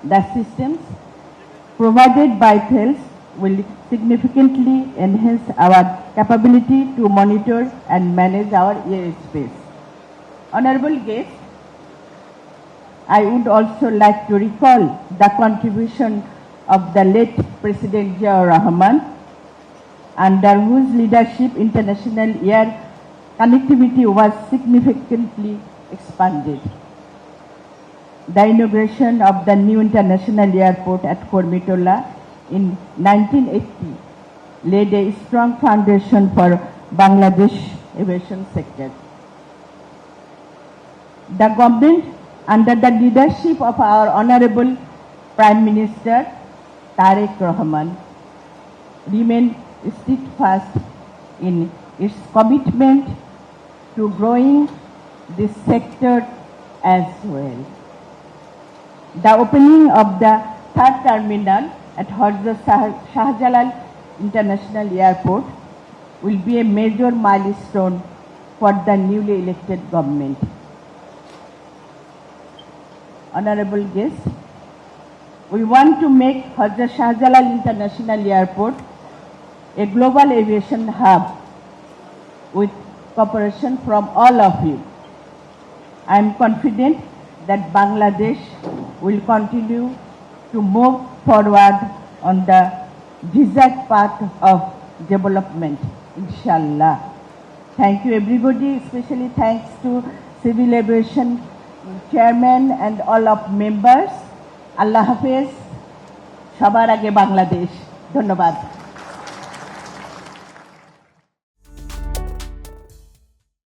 The systems provided by THELS will significantly enhance our capability to monitor and manage our airspace. Honorable guests, I would also like to recall the contribution of the late President Ziaur Rahman, under whose leadership international air connectivity was significantly expanded. The inauguration of the new international airport at Kormitola in 1980 laid a strong foundation for Bangladesh aviation sector. The government, under the leadership of our Honorable Prime Minister Tariq Rahman, remain steadfast in its commitment to growing this sector as well. The opening of the third terminal at Hazrat Shahjalal International Airport will be a major milestone for the newly elected government. Honorable guests, we want to make Hazrat Shahjalal International Airport a global aviation hub with cooperation from all of you. I am confident that Bangladesh will continue to move forward on the desired path of development, inshallah. Thank you everybody, especially thanks to Civil Aviation Chairman and all of members. Allah Hafiz, সবার আগে বাংলাদেশ। ধন্যবাদ।